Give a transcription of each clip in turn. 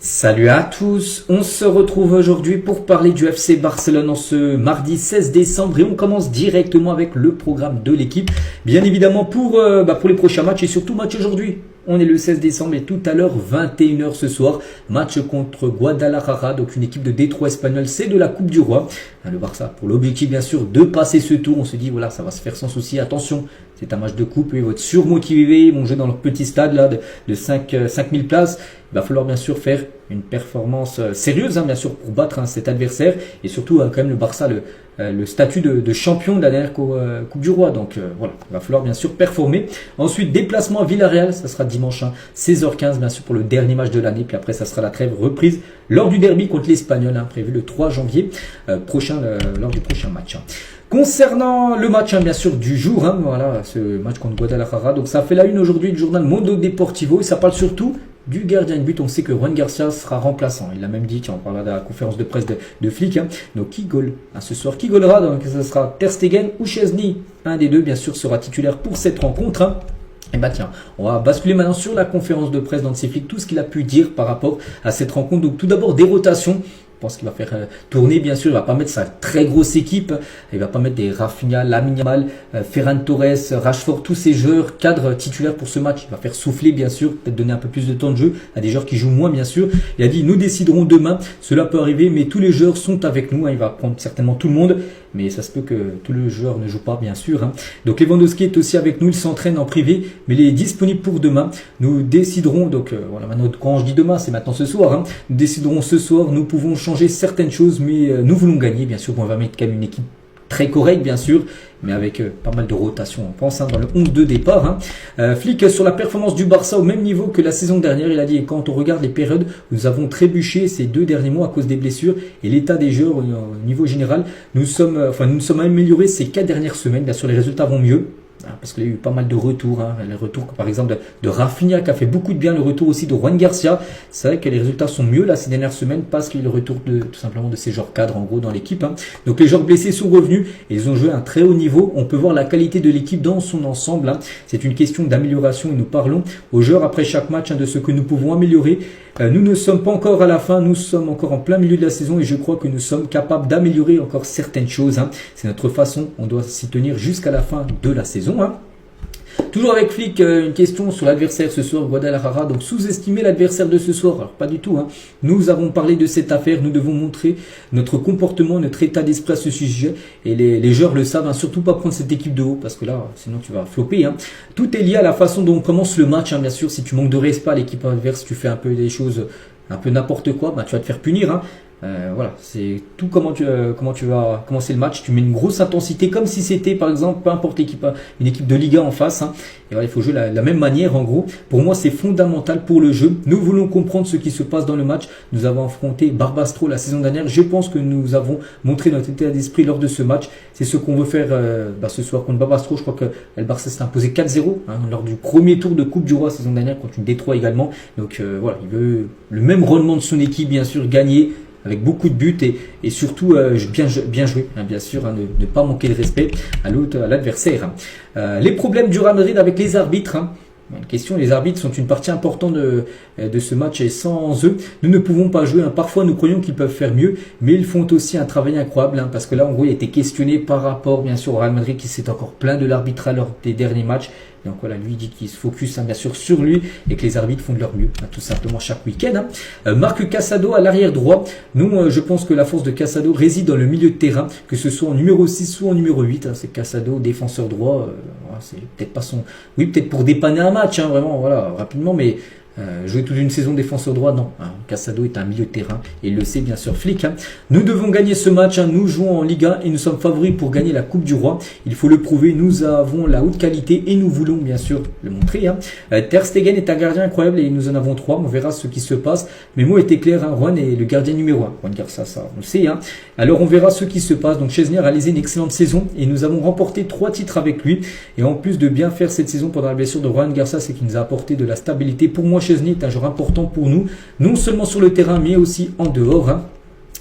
Salut à tous, on se retrouve aujourd'hui pour parler du FC Barcelone en ce mardi 16 décembre et on commence directement avec le programme de l'équipe. Bien évidemment pour les prochains matchs et surtout match aujourd'hui. On est le 16 décembre et tout à l'heure 21h ce soir, match contre Guadalajara, donc une équipe de Détroit espagnol, c'est de la Coupe du Roi. Le Barça pour l'objectif bien sûr de passer ce tour, on se dit voilà ça va se faire sans souci, attention. C'est un match de coupe, ils vont être surmotivés, ils vont jouer dans leur petit stade là de 5000 places. Il va falloir bien sûr faire une performance sérieuse, bien sûr, pour battre cet adversaire. Et surtout, quand même, le Barça, le statut de champion de la dernière Coupe du Roi. Donc voilà, il va falloir bien sûr performer. Ensuite, déplacement à Villarreal, ça sera dimanche 16h15, bien sûr, pour le dernier match de l'année. Puis après, ça sera la trêve reprise lors du derby contre l'Espagnol, prévu le 3 janvier prochain, lors du prochain match. Concernant le match bien sûr du jour, voilà ce match contre Guadalajara, donc ça fait la une aujourd'hui du journal Mundo Deportivo et ça parle surtout du gardien de but. On sait que Ruan Garcia sera remplaçant, il a même dit, on parlera de la conférence de presse de Flick, donc qui goal ce soir, qui goalera, donc ce sera Ter Stegen ou Szczesny, un des deux bien sûr sera titulaire pour cette rencontre. Et tiens, on va basculer maintenant sur la conférence de presse d'Hansi Flick, tout ce qu'il a pu dire par rapport à cette rencontre. Donc tout d'abord des rotations. Je pense qu'il va faire tourner, bien sûr, il va pas mettre sa très grosse équipe, il va pas mettre des Rafinha, Lamine Yamal, Ferran Torres, Rashford, tous ces joueurs cadres titulaires pour ce match. Il va faire souffler, bien sûr, peut-être donner un peu plus de temps de jeu à des joueurs qui jouent moins, bien sûr. Il a dit, nous déciderons demain, cela peut arriver, mais tous les joueurs sont avec nous, il va prendre certainement tout le monde, mais ça se peut que tous les joueurs ne jouent pas, bien sûr. Donc Lewandowski est aussi avec nous, il s'entraîne en privé, mais il est disponible pour demain. Nous déciderons, donc voilà, maintenant quand je dis demain, c'est maintenant ce soir, nous déciderons ce soir, nous pouvons changer certaines choses, mais nous voulons gagner, bien sûr. On va mettre quand même une équipe très correcte, bien sûr, mais avec pas mal de rotation, on pense, dans le 11 de départ. Flick sur la performance du Barça au même niveau que la saison dernière, il a dit, et quand on regarde les périodes où nous avons trébuché ces 2 derniers mois à cause des blessures et l'état des joueurs au niveau général, nous sommes améliorés ces 4 dernières semaines, bien sûr les résultats vont mieux. Parce qu'il y a eu pas mal de retours, les retours par exemple de Rafinha qui a fait beaucoup de bien, le retour aussi de Ruan Garcia. C'est vrai que les résultats sont mieux là ces dernières semaines parce qu'il y a eu le retour tout simplement de ces joueurs cadres en gros dans l'équipe. Donc les joueurs blessés sont revenus et ils ont joué à un très haut niveau. On peut voir la qualité de l'équipe dans son ensemble. C'est une question d'amélioration et nous parlons aux joueurs après chaque match de ce que nous pouvons améliorer. Nous ne sommes pas encore à la fin, nous sommes encore en plein milieu de la saison et je crois que nous sommes capables d'améliorer encore certaines choses. C'est notre façon, on doit s'y tenir jusqu'à la fin de la saison. Toujours avec Flick, une question sur l'adversaire ce soir, Guadalajara. Donc sous-estimer l'adversaire de ce soir, alors pas du tout. Nous avons parlé de cette affaire, nous devons montrer notre comportement, notre état d'esprit à ce sujet. Et les joueurs le savent, surtout pas prendre cette équipe de haut, parce que là, sinon tu vas flopper. Tout est lié à la façon dont on commence le match, bien sûr. Si tu manques de respect à l'équipe adverse, tu fais un peu des choses, un peu n'importe quoi, tu vas te faire punir. Voilà, c'est tout comment tu vas commencer le match. Tu mets une grosse intensité comme si c'était par exemple, peu importe l'équipe, une équipe de Liga en face. Et voilà, il faut jouer la même manière en gros. Pour moi, c'est fondamental pour le jeu. Nous voulons comprendre ce qui se passe dans le match. Nous avons affronté Barbastro la saison dernière. Je pense que nous avons montré notre état d'esprit lors de ce match. C'est ce qu'on veut faire ce soir contre Barbastro. Je crois que le Barça s'est imposé 4-0 lors du premier tour de Coupe du Roi la saison dernière contre une Détroit également. Donc voilà, il veut le même rendement de son équipe, bien sûr, gagner avec beaucoup de buts et surtout bien joué, bien sûr, ne pas manquer de respect à l'adversaire. Les problèmes du Real Madrid avec les arbitres. Une question, les arbitres sont une partie importante de ce match et sans eux, nous ne pouvons pas jouer. Parfois, nous croyons qu'ils peuvent faire mieux, mais ils font aussi un travail incroyable parce que là, en gros, il a été questionné par rapport, bien sûr, au Real Madrid qui s'est encore plaint de l'arbitrage lors des derniers matchs. Donc voilà, lui dit qu'il se focus bien sûr sur lui et que les arbitres font de leur mieux, tout simplement chaque week-end. Marc Casado à l'arrière droit. Nous, je pense que la force de Casado réside dans le milieu de terrain, que ce soit en numéro 6 ou en numéro 8. C'est Casado, défenseur droit. C'est peut-être pas son... Oui, peut-être pour dépanner un match, vraiment, voilà, rapidement, mais... jouer toute une saison défenseur droit, non. Casado est un milieu de terrain et il le sait bien sûr Flick. Nous devons gagner ce match. Nous jouons en Liga et nous sommes favoris pour gagner la Coupe du Roi. Il faut le prouver. Nous avons la haute qualité et nous voulons bien sûr le montrer. Ter Stegen est un gardien incroyable et nous en avons 3. On verra ce qui se passe. Mes mots étaient clairs. Juan est le gardien numéro 1. Juan Garcia, ça on le sait. Alors on verra ce qui se passe. Donc Szczesny a réalisé une excellente saison et nous avons remporté 3 titres avec lui. Et en plus de bien faire cette saison pendant la blessure de Juan Garcia, c'est qu'il nous a apporté de la stabilité. Pour moi, Szczesny est un joueur important pour nous, non seulement sur le terrain, mais aussi en dehors.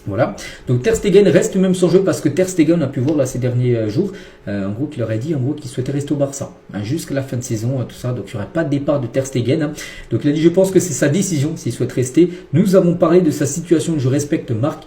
Voilà. Donc Ter Stegen reste même sans jeu parce que Ter Stegen a pu voir là ces derniers jours, en gros qu'il aurait dit en gros qu'il souhaitait rester au Barça jusqu'à la fin de saison, tout ça. Donc il n'y aurait pas de départ de Ter Stegen. Donc il a dit je pense que c'est sa décision s'il souhaite rester. Nous avons parlé de sa situation. Je respecte Marc.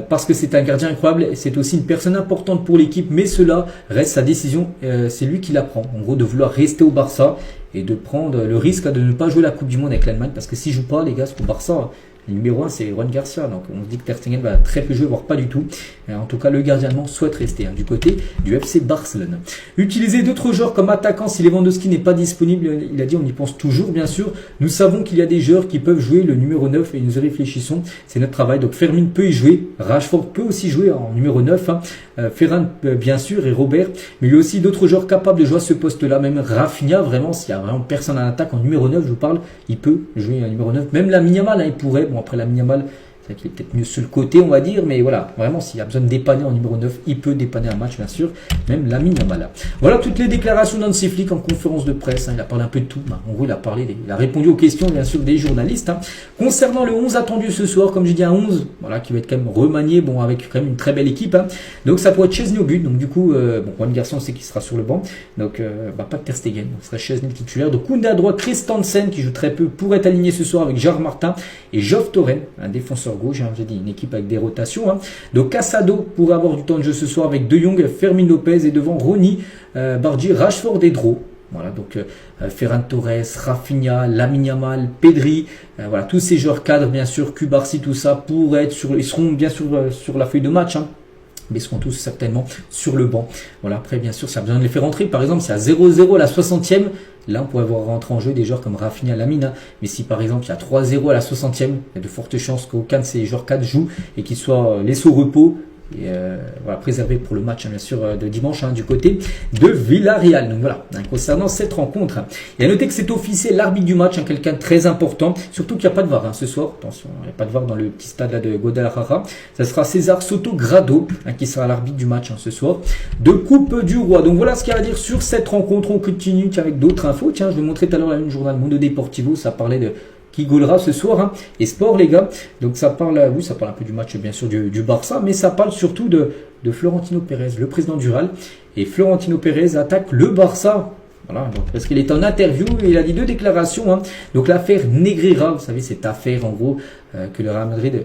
Parce que c'est un gardien incroyable, c'est aussi une personne importante pour l'équipe, mais cela reste sa décision, c'est lui qui la prend, en gros de vouloir rester au Barça et de prendre le risque de ne pas jouer la Coupe du Monde avec l'Allemagne, parce que s'il ne joue pas les gars, c'est au Barça. Le numéro 1 c'est Juan Garcia, donc on se dit que Ter Stegen va très peu jouer, voire pas du tout. En tout cas le gardien allemand souhaite rester du côté du FC Barcelone. Utiliser d'autres joueurs comme attaquant si Lewandowski n'est pas disponible, il a dit on y pense toujours bien sûr. Nous savons qu'il y a des joueurs qui peuvent jouer le numéro 9 et nous y réfléchissons, c'est notre travail. Donc Fermin peut y jouer, Rashford peut aussi jouer en numéro 9, Ferran bien sûr et Robert, mais il y a aussi d'autres joueurs capables de jouer à ce poste là, même Rafinha vraiment, s'il y a vraiment personne en attaque en numéro 9 je vous parle, il peut jouer en numéro 9, même Lamine Yamal il pourrait. Bon, après Lamine Yamal, c'est vrai qu'il est peut-être mieux sur le côté, on va dire, mais voilà, vraiment, s'il y a besoin de dépanner en numéro 9, il peut dépanner un match, bien sûr, même Lamine Yamal. Voilà toutes les déclarations d'Hansi Flick en conférence de presse, il a parlé un peu de tout, en gros, il a répondu aux questions, bien sûr, des journalistes. Concernant le 11 attendu ce soir, comme j'ai dit, un 11, voilà, qui va être quand même remanié, bon, avec quand même une très belle équipe, donc ça pourrait être Chesney au but, donc du coup, bon, Juan Garcia, on sait qu'il sera sur le banc, donc, pas de Ter Stegen, donc ce sera Chesney le titulaire, donc Koundé à droite, Christensen, qui joue très peu, pourrait être aligné ce soir avec Gérard Martin, et Geoff Torren, un défenseur gauche, j'ai dit, une équipe avec des rotations. Donc Casado pourrait avoir du temps de jeu ce soir avec De Jong, Fermin Lopez et devant Ronny, Bardi, Rashford et Dro. Voilà, donc Ferran Torres, Rafinha, Lamine Yamal, Pedri, voilà, tous ces joueurs cadres, bien sûr, Cubarsí, tout ça, pour être ils seront bien sûr sur la feuille de match, mais ils seront tous certainement sur le banc. Voilà, après, bien sûr, ça a besoin de les faire rentrer. Par exemple, c'est à 0-0 à la 60e. Là, on pourrait voir rentrer en jeu des joueurs comme Rafinha, Lamine. Mais si, par exemple, il y a 3-0 à la 60e, il y a de fortes chances qu'aucun de ces joueurs 4 joue et qu'ils soient laissés au repos. Et voilà, préservé pour le match bien sûr de dimanche du côté de Villarreal. Donc voilà, concernant cette rencontre, il a noté que c'est officiel l'arbitre du match, quelqu'un de très important, surtout qu'il n'y a pas de VAR ce soir, attention, il n'y a pas de VAR dans le petit stade là de Guadalajara. Ça sera César Soto Grado qui sera l'arbitre du match ce soir de Coupe du Roi. Donc voilà ce qu'il y a à dire sur cette rencontre. On continue avec d'autres infos. Tiens, je vais vous montrer tout à l'heure une journal Mundo Deportivo, ça parlait de qui gaulera ce soir et sport les gars, donc ça parle oui, ça parle un peu du match bien sûr du Barça, mais ça parle surtout de Florentino Pérez, le président du Real, et Florentino Pérez attaque le Barça. Voilà, donc, parce qu'il est en interview et il a dit 2 déclarations. Donc l'affaire Negreira, vous savez cette affaire en gros que le Real Madrid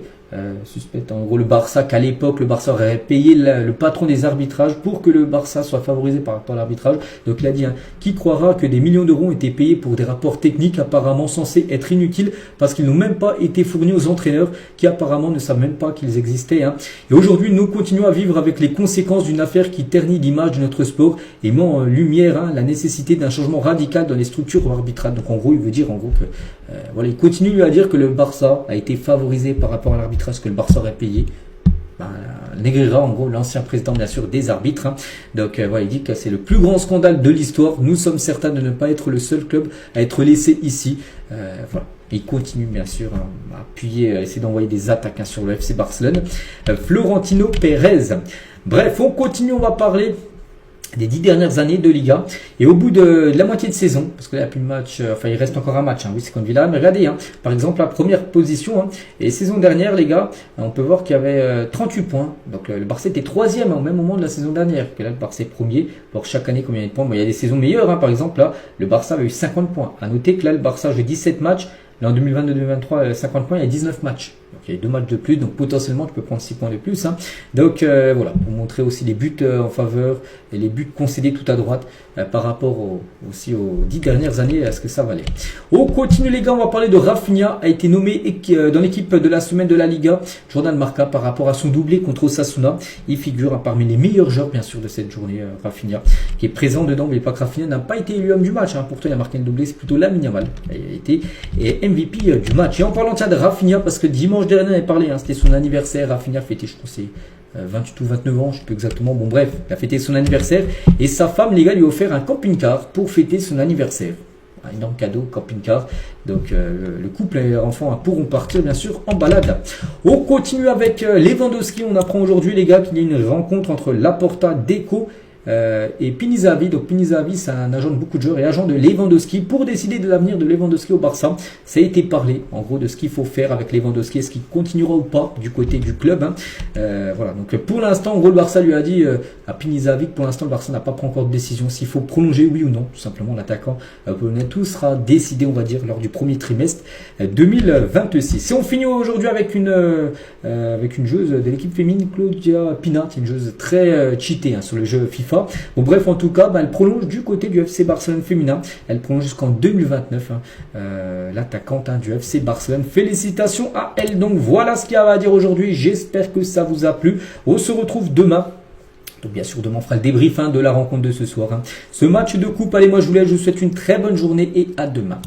suspecte en gros le Barça, qu'à l'époque le Barça aurait payé le patron des arbitrages pour que le Barça soit favorisé par rapport à l'arbitrage. Donc il a dit qui croira que des millions d'euros ont été payés pour des rapports techniques apparemment censés être inutiles parce qu'ils n'ont même pas été fournis aux entraîneurs qui apparemment ne savent même pas qu'ils existaient. Et aujourd'hui nous continuons à vivre avec les conséquences d'une affaire qui ternit l'image de notre sport et met en lumière la nécessité d'un changement radical dans les structures arbitrales. Donc en gros il veut dire en gros que voilà, il continue à dire que le Barça a été favorisé par rapport à l'arbitrage que le Barça aurait payé. Negreira, en gros, l'ancien président bien sûr des arbitres. Donc voilà, il dit que c'est le plus grand scandale de l'histoire. Nous sommes certains de ne pas être le seul club à être laissé ici. Voilà. Il continue bien sûr à appuyer, à essayer d'envoyer des attaques sur le FC Barcelone. Florentino Pérez. Bref, on continue, on va parler des 10 dernières années de Liga et au bout de la moitié de saison, parce que là il n'y a plus de match, enfin il reste encore un match, oui c'est contre Villarreal, mais regardez, par exemple la première position, et saison dernière les gars, on peut voir qu'il y avait 38 points, donc le Barça était 3e au même moment de la saison dernière, que là le Barça est premier, alors chaque année combien de points, bon, il y a des saisons meilleures, par exemple là le Barça avait eu 50 points, à noter que là le Barça a joué 17 matchs, là en 2022-2023 50 points, il y a 19 matchs. Donc il y a 2 matchs de plus, donc potentiellement tu peux prendre 6 points de plus. Donc voilà, pour montrer aussi les buts en faveur et les buts concédés tout à droite par rapport aussi aux 10 dernières années, à ce que ça valait. On continue les gars, on va parler de Rafinha, a été nommé dans l'équipe de la semaine de la Liga, Jordan Marca, par rapport à son doublé contre Osasuna. Il figure parmi les meilleurs joueurs bien sûr de cette journée, Rafinha, qui est présent dedans, mais pas que Rafinha n'a pas été élu homme du match, pourtant il a marqué un doublé, c'est plutôt Lamine Yamal qui a été MVP du match. Et en parlant de Rafinha, parce que dimanche dernier on avait parlé, c'était son anniversaire, Rafinha fêtait, je crois c'est 28 ou 29 ans, je ne sais plus exactement, bon bref, il a fêté son anniversaire, et sa femme les gars lui a offert un camping-car pour fêter son anniversaire. Un énorme cadeau, camping-car. Donc le couple et les enfants pourront partir bien sûr en balade. On continue avec Lewandowski. On apprend aujourd'hui les gars qu'il y a une rencontre entre Laporta, Deco, et Pinizavi. Donc Pinizavi, c'est un agent de beaucoup de joueurs et agent de Lewandowski pour décider de l'avenir de Lewandowski au Barça. Ça a été parlé en gros de ce qu'il faut faire avec Lewandowski, est-ce qu'il continuera ou pas du côté du club. Voilà, donc pour l'instant, en gros, le Barça lui a dit à Pinizavi que pour l'instant, le Barça n'a pas pris encore de décision s'il faut prolonger oui ou non. Tout simplement, l'attaquant polonais, tout sera décidé, on va dire, lors du premier trimestre 2026. Et on finit aujourd'hui avec une joueuse de l'équipe féminine, Claudia Pina, qui est une joueuse très cheatée sur le jeu FIFA. Bon, bref, en tout cas, elle prolonge du côté du FC Barcelone féminin. Elle prolonge jusqu'en 2029. L'attaquante du FC Barcelone. Félicitations à elle. Donc voilà ce qu'il y avait à dire aujourd'hui. J'espère que ça vous a plu. On se retrouve demain. Donc bien sûr, demain on fera le débrief de la rencontre de ce soir. Ce match de coupe. Allez, moi je vous souhaite une très bonne journée et à demain.